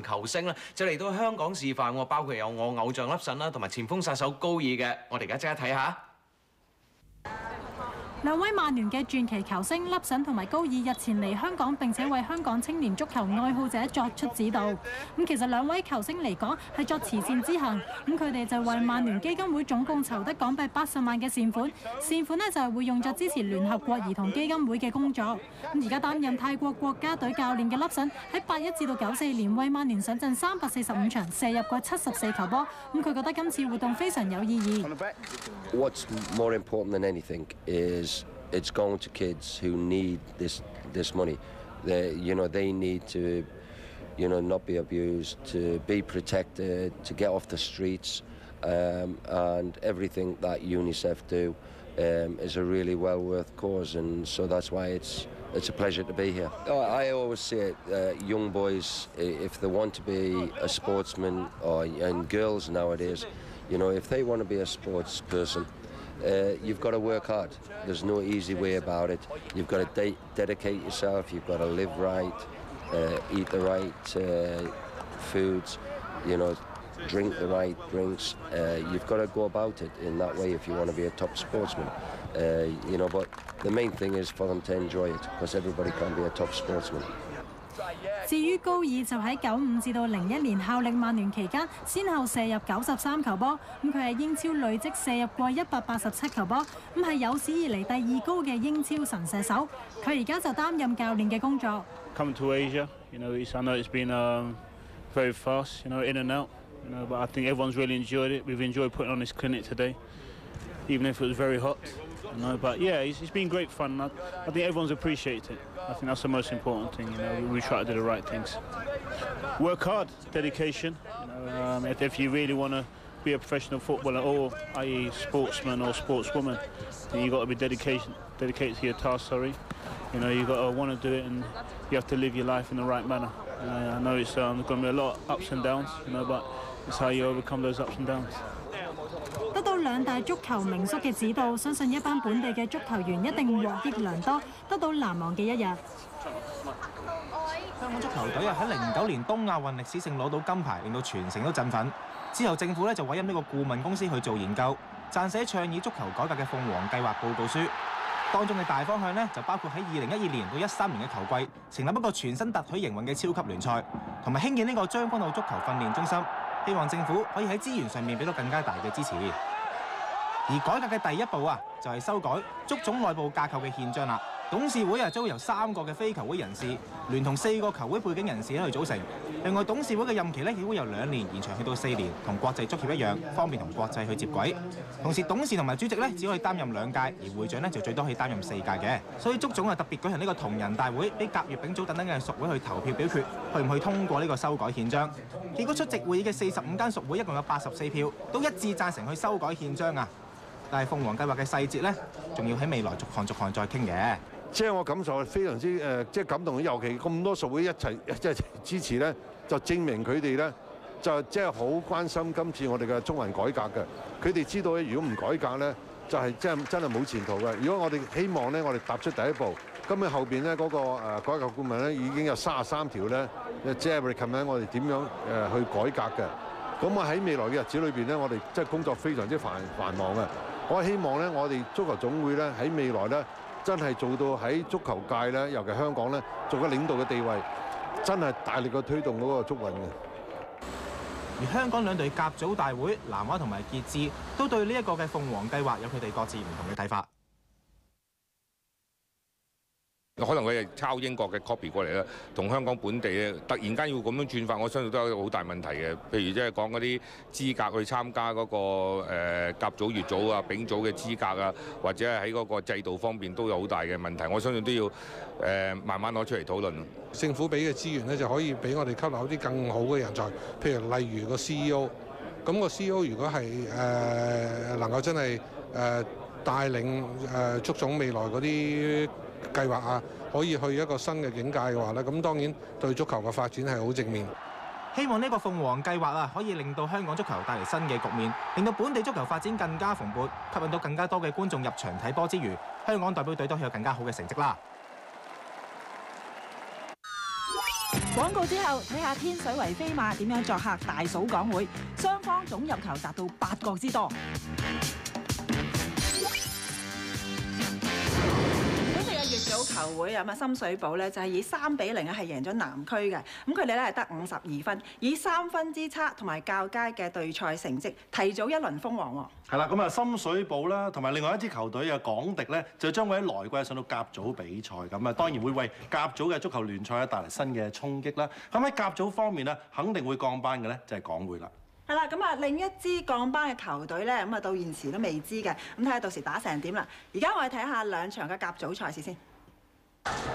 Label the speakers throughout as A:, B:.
A: 球星咧就嚟到香港示範喎，包括有我偶像粒神啦，同埋前鋒殺手高爾嘅，我哋而家即刻睇下。
B: 兩位曼聯嘅傳奇球星粒神同埋高爾日前嚟香港，並且為香港青年足球愛好者作出指導。其實兩位球星嚟講係作慈善之行，佢哋就為曼聯基金會總共籌得港幣80萬嘅善款，善款呢就係會用作支持聯合國兒童基金會嘅工作。而家擔任泰國國家隊教練嘅粒神喺81至到94年為曼聯上陣345場，射入過74球波。佢覺得今次活動非常有意義。
C: What's more important than anything is it's going to kids who need this money. They need to, not be abused, to be protected, to get off the streets, and everything that UNICEF do is a really well worth cause, and so that's why it's a pleasure to be here. I always say it, young boys, if they want to be a sportsman, and girls nowadays, if they want to be a sports person, you've got to work hard. There's no easy way about it. You've got to dedicate yourself. You've got to live right, eat the right foods, drink the right drinks. You've got to go about it in that way if you want to be a top sportsman. But the main thing is for them to enjoy it, because everybody can't be a top sportsman.
B: 至於高爾就喺95至到01年效力曼聯期間，先後射入93球波。佢係英超累積射入過187球波，係有史以嚟第2高嘅英超神射手。佢而家就擔任教練嘅工作。
D: Coming to Asia, I know it's been very fast, in and out, but I think everyone's really enjoyed it. We've enjoyed putting on this clinic today, even if it was very hot. But yeah, it's been great fun. I think everyone's appreciated it. I think that's the most important thing. We try to do the right things. Work hard, dedication. If you really want to be a professional footballer or, i.e., sportsman or sportswoman, then you've got to be dedicated to your task. You've got to want to do it, and you have to live your life in the right manner. I know it's going to be a lot of ups and downs, but it's how you overcome those ups and downs.
B: 得到兩大足球名宿嘅指導，相信一班本地嘅足球員一定獲益良多，得到難忘嘅一日。
E: 香港足球隊喺09年東亞運歷史性攞到金牌，令到全城都振奮。之後政府就委任呢個顧問公司去做研究，撰寫倡議足球改革嘅鳳凰計劃報告書。當中嘅大方向就包括喺2012年到13年嘅球季成立一個全新特許營運嘅超級聯賽，同埋興建呢個將軍澳足球訓練中心。希望政府可以喺資源上面俾到更加大嘅支持。而改革嘅第一步就係修改足總內部架構嘅憲章啦。董事會將會由3個嘅非球會人士聯同4個球會背景人士去組成。另外董事會嘅任期亦會由2年延長去到4年，同國際足協一樣，方便同國際去接軌。同時董事同埋主席只可以擔任2屆，而會長就最多可以擔任4屆嘅。所以足總特別舉行呢個同仁大會，俾甲、乙、丙組等等嘅屬會去投票表決，去唔去通過呢個修改憲章。結果出席會議嘅45間屬會一共有84票，都一致贊成去修改憲章啊！但係鳳凰計劃嘅細節仲要喺未來逐項再傾嘅。
F: 即係我感受係非常之即係感動，尤其咁多屬會一齊即係支持咧，就證明佢哋咧就即係好關心今次我哋嘅中環改革嘅。佢哋知道咧，如果唔改革咧，就係真係冇前途嘅。如果我哋希望咧，我哋踏出第一步，咁喺後邊咧嗰個改革顧問咧已經有33條咧，即係 recommend 我哋點樣去改革嘅。咁我喺未來嘅日子裏邊咧，我哋即係工作非常之繁忙嘅。我希望咧，我哋足球總會咧喺未來咧。真係做到喺足球界咧，尤其香港咧，做個領導嘅地位，真係大力去推動嗰個足運嘅。
E: 而香港兩隊甲組大會南華同埋傑志都對呢一個嘅鳳凰計劃有佢哋各自唔同嘅睇法。
G: 可能佢係抄英國嘅 copy 過嚟啦，同香港本地咧突然間要咁樣轉法，我相信都有一個好大問題嘅。譬如即係講嗰啲資格去參加嗰個甲組、乙組啊、丙組嘅資格啊，或者係喺嗰個制度方面都有好大嘅問題。我相信都要慢慢攞出嚟討論。
H: 政府俾嘅資源咧就可以俾我哋吸納啲更好嘅人才，譬如例如個 CEO。咁個 CEO 如果係能夠真係帶領足總未來嗰啲計劃可以去一個新嘅境界嘅話咧，咁當然對足球嘅發展係好正面。
E: 希望呢個鳳凰計劃可以令到香港足球帶嚟新嘅局面，令到本地足球發展更加蓬勃，吸引到更加多嘅觀眾入場睇波之餘，香港代表隊都有更加好嘅成績啦。
I: 廣告之後，睇下天水圍飛馬點樣作客大掃港會，雙方總入球達到8個之多。乙組球會啊，深水埗咧就係以3-0係贏咗南區嘅，咁佢哋咧係得52分，以3分之差同埋較佳嘅對賽成績，提早一輪封王喎。
J: 係啦，咁啊深水埗啦，同埋另外一支球隊啊港迪咧，就將會喺來季上到甲組比賽，咁啊當然會為甲組嘅足球聯賽咧帶嚟新嘅衝擊啦。咁喺甲組方面咧，肯定會降班嘅咧就係港會啦。
I: 係啦，咁啊另一支降班嘅球隊咧，咁啊到現時都未知嘅，咁睇下到時打成點啦。而家我哋睇下兩場嘅甲組賽事先。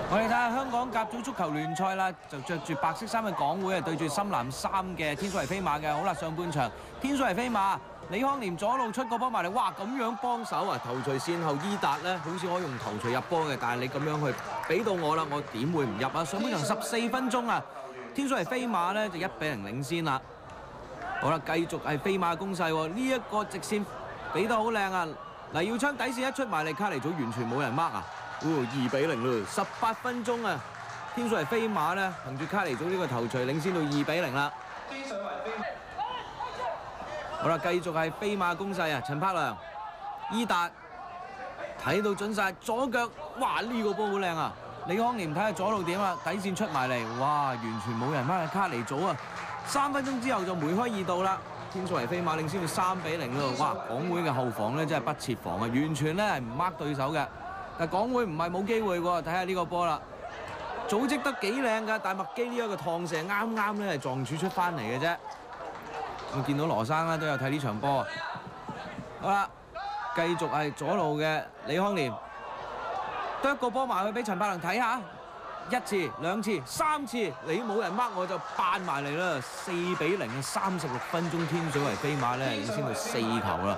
A: 我哋睇下香港甲組足球聯賽啦，就着住白色衫嘅港會啊對住深藍衫嘅天水圍飛馬嘅。好啦，上半場天水圍飛馬李康廉左路出個波埋嚟，哇咁樣幫手啊！頭槌線後伊達咧，好似可以用頭槌入波嘅，但係你咁樣去俾到我啦，我點會唔入啊？上半場14分鐘啊，天水圍飛馬咧就1-0領先啦。好啦，繼續係飛馬攻勢喎，呢一個直線俾得好靚啊！黎耀昌底線一出埋嚟，卡尼組完全冇人 mark 啊！2-0嘞，18分鐘啊！天水圍飛馬咧憑住卡尼組呢個頭槌領先到2-0啦。好啦，繼續係飛馬攻勢啊！陳柏良、伊達睇到準晒左腳，哇！呢個波好靚啊！李康廉睇下左路點啊，底線出埋嚟，哇！完全冇人 mark 卡尼組啊！3分鐘之後就梅開2度啦，天水圍飛馬領先到3-0咯。哇！港會嘅後防咧真係不設防啊，完全咧係唔 mark 對手嘅。但港會唔係冇機會喎，睇下呢個波啦，組織得幾靚㗎，但麥基呢一個趟射啱啱咧係撞柱出翻嚟嘅啫。我見到羅生啦都有睇呢場波。好啦，繼續係左路嘅李康廉，得一個波埋去俾陳柏良睇下。1次、2次、3次，你冇人 mark 我就扮埋嚟啦，4-0啊！36分鐘天水圍飛馬咧已經先到4球啦。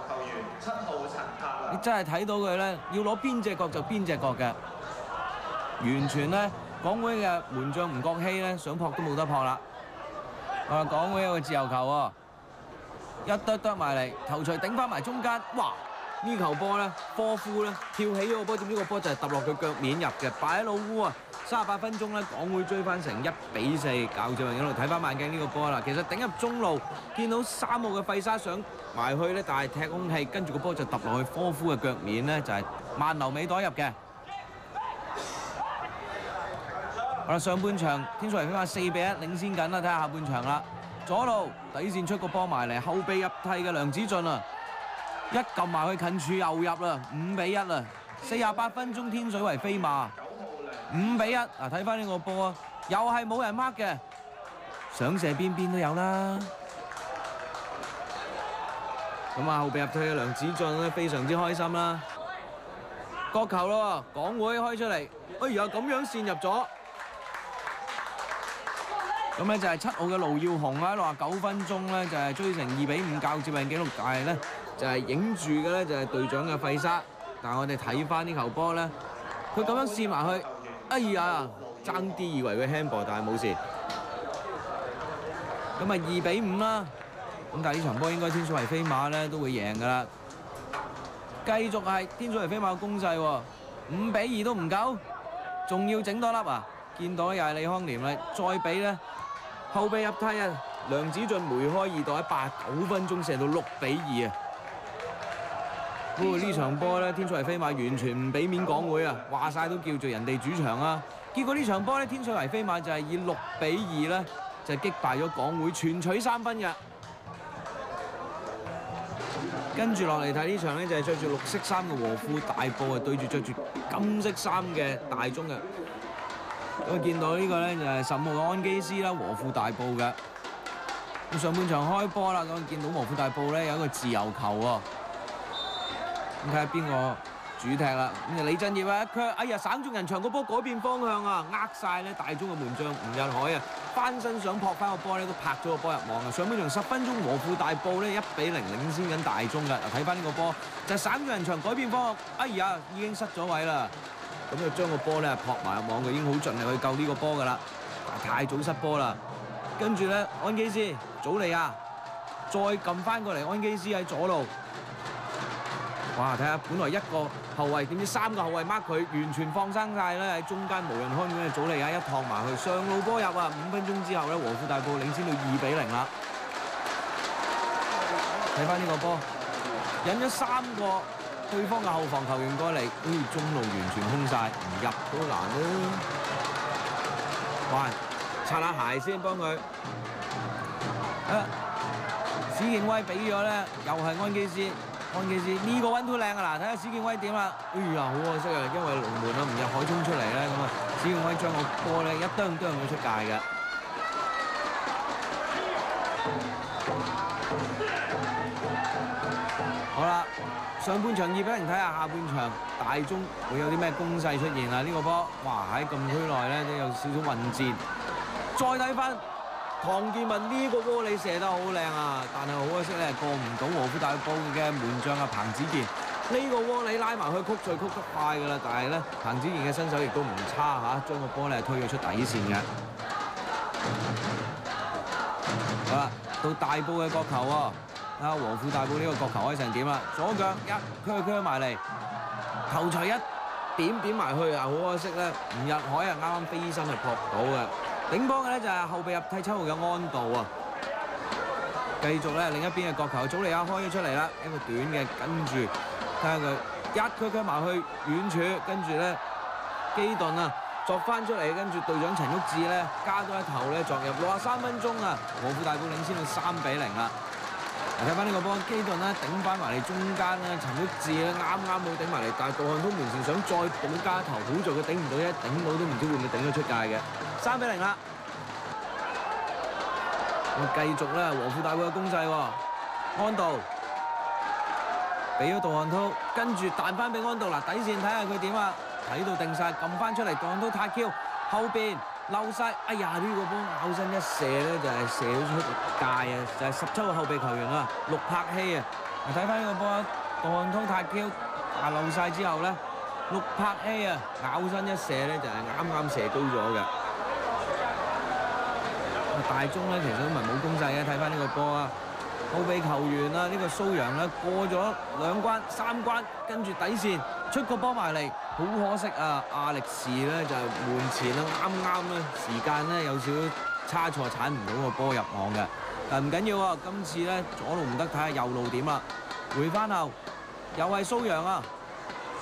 A: 你真係睇到佢咧，要攞邊隻角就邊隻角嘅，完全咧港會嘅門將吳國希咧想撲都冇得撲啦。港會有個自由球喎，一得埋嚟，頭槌頂翻埋中間，哇！呢球波咧，科夫咧跳起咗個波，點知個波就係揼落佢腳面入嘅，擺喺老烏啊！38分鐘咧，港會追翻成1-4，教志榮一路睇翻慢鏡呢個波啦。其實頂入中路，見到3號嘅費沙上埋去咧，但係踢空氣，跟住個波就揼落去科夫嘅腳面咧，就係慢流尾袋入嘅。好啦，上半場天水圍飛馬4-1領先緊啦，睇下下半場啦。左路底線出個波埋嚟，後備入替嘅梁子俊啊！一撳埋去近處又入啦，5-1啦！48分鐘天水圍飛馬5-1。嗱，睇翻呢個波啊，又係冇人 mark 嘅，想射邊都有啦。咁啊，後備入退嘅梁子俊咧非常之開心啦。角球咯，港會開出嚟，哎呀咁樣線入咗。咁咧就係7號嘅盧耀雄喺69分鐘咧就係追成2-5較接近紀錄，但係咧就係影住嘅咧就係隊長嘅費沙。但係我哋睇翻呢球波咧，佢咁樣試埋去，哎呀爭啲以為佢 handball， 但係冇事。咁啊2-5啦。咁但係呢場波應該天水圍飛馬咧都會贏㗎啦。繼續係天水圍飛馬嘅攻勢喎，5-2都唔夠，仲要整多粒啊！見到又係李康廉啦，再俾咧後備入替啊，梁子俊梅開2度喺89分鐘射到6-2啊！不過呢場波咧，天水圍飛馬完全唔俾面港會啊，話晒都叫做人哋主場啊。結果呢場波咧，天水圍飛馬就係以6-2咧就擊敗咗港會，全取3分嘅。跟住落嚟睇呢場咧，就係着住綠色衫嘅和富大埔啊，對住着住金色衫嘅大中嘅。咁見到呢個咧就係15號嘅安基斯啦，和富大埔嘅。咁上半場開波啦，咁見到和富大埔咧有一個自由球喎。咁睇下邊個主踢啦？咁就李振業啊，佢哎呀省中人牆個波改變方向啊，呃晒咧大中嘅門將吳日海啊，翻身想撲翻個波咧都拍咗個波入網啊！上半場10分鐘和富大埔咧1-0領先緊大中㗎。嗱睇翻呢個波就係省中人牆改變方向，哎呀已經失咗位啦。咁就將個波咧撲埋入網，佢已經好盡力去救呢個波㗎啦，但係太早失波啦。跟住咧安基斯祖利亞再撳翻過嚟，安基斯喺左路。哇！睇下，本來一個後衞，點知3個後衞 mark 佢，完全放生晒咧喺中間無人看管嘅祖利亞一托埋去上路波入啊！5分鐘之後咧，和富大埔領先到2-0啦。睇翻呢個波，引咗3個對方嘅後防球員過嚟，中路完全空晒，唔入都難啦。哇！擦下鞋先幫佢。史建威俾咗咧，又係安基斯。安基斯呢個溫都靚啊！嗱，睇下史建威點啦。哎呀，好可惜啊，因為龍門啊唔入海衝出嚟咧，咁啊史建威將個波咧一啄佢出界嘅。好啦，上半場2-0，睇下下半場大中會有啲咩攻勢出現啊？呢個波，哇喺禁區內咧都有少少混戰。再睇翻唐建文呢個窩里射得好靚啊，但係好可惜咧過唔到和富大埔嘅門將啊彭子健。呢個窩里拉埋去曲得快㗎啦，但係咧彭子健嘅身手亦都唔差嚇，將個波咧推咗出底線嘅。好啦，到大埔嘅角球喎。睇下和富大埔呢個角球開成點啦？左腳一區埋嚟，頭槌一點埋去啊！好可惜咧，吳日海啊啱啱飛身係撲到嘅。頂波嘅咧就係後備入替7號嘅安道啊。繼續咧另一邊嘅角球，祖利亞開咗出嚟啦，一個短嘅跟住睇下佢一區埋去遠處，跟住咧基頓啊作翻出嚟，跟住隊長陳旭志咧加多一頭咧作入，63分鐘啊，和富大埔領先到3-0啦。睇翻呢個波，基頓咧頂翻埋嚟中間咧，陳旭志咧啱冇頂埋嚟，但係杜漢通門前想再補加頭，好在佢頂唔到，一頂到都唔知會唔會頂咗出界嘅。3-0啦。咁繼續咧和富大埔嘅攻勢喎，安道俾咗杜漢濤，跟住彈翻俾安道嗱，底線睇下佢點啊，睇到定晒，撳翻出嚟，杜漢濤太 Q 後邊。漏晒，哎呀！呢個波咬身一射咧，就係射咗出界啊！就係17號後備球員啊，陸柏希啊！睇翻呢個波，杜漢濤太 Q 漏晒之後咧，陸柏希啊咬身一射咧，就係啱射高咗嘅。大中咧其實都唔係冇攻勢嘅，睇翻呢個波啊，後備球員啊，呢個蘇陽咧過咗2關3關，跟住底線出個波埋嚟。好可惜啊！亞力士咧就係門前啦，啱咧時間咧有少少差錯，鏟唔到個波入網嘅。但唔緊要啊，今次咧左路唔得，睇下右路點啦。回翻後又係蘇陽啊，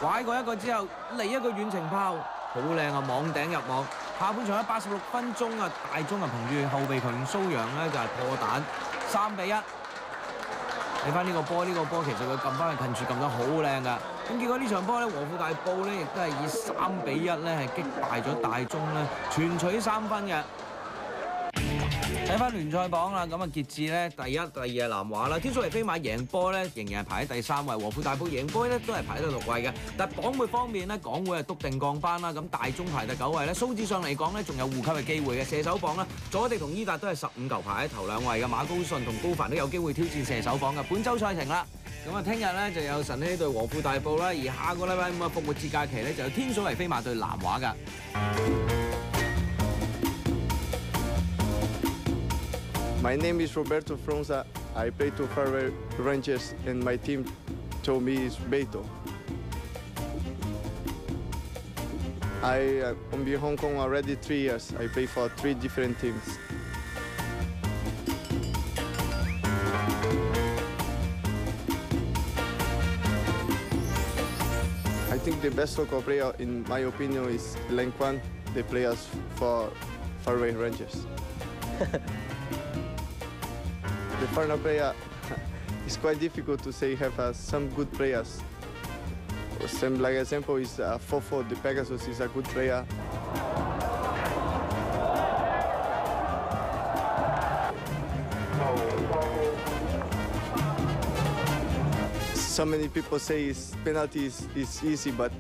A: 拐過一個之後嚟一個遠程炮，好靚啊！網頂入網。下半場喺86分鐘啊，大中啊憑住後備球員蘇陽咧就係破蛋3-1。睇翻呢個波，其實佢撳翻去近處撳得好靚㗎。咁結果呢場波咧，和富大埔咧亦都係以3-1咧係擊敗咗大中咧，全取3分嘅。睇翻聯賽榜啦，咁啊傑志咧第一、第二係南華啦，天水圍飛馬贏波咧仍然係排喺第3位，和富大埔贏波咧都係排喺第6位嘅。但係榜末方面咧，港會係篤定降班啦，咁大中排第9位咧，數字上嚟講咧仲有護級嘅機會嘅。射手榜咧，佐迪同伊達都係15球排喺頭2位嘅，馬高順同高凡都有機會挑戰射手榜嘅。本週賽程啦。咁啊，聽日咧就有晨曦對和富大埔啦，而下個禮拜5啊復活節假期咧就有天水圍飛馬對南華㗎。
K: My name is Roberto Fronza. I play to Fairway Rangers, and my team told me is Beto. I'm in Hong Kong already 3 years. I play for 3 different teams. I think the best soccer player, in my opinion, is Len Quan. They play us for Fairway Rangers. The foreign player is quite difficult to say. Have some good players. Some like example is Fofo, the Pegasus is a good player. So many people say penalty is easy, but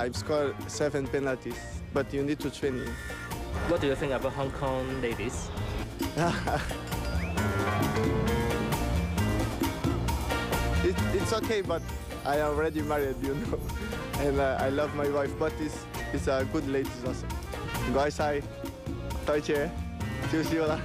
K: I've scored 7 penalties, but you need to train it.
L: What do you think about Hong Kong ladies?
K: It's okay, but I am already married, you know, and I love my wife, but It's a good ladies also. 唔該晒，多謝，少少啦。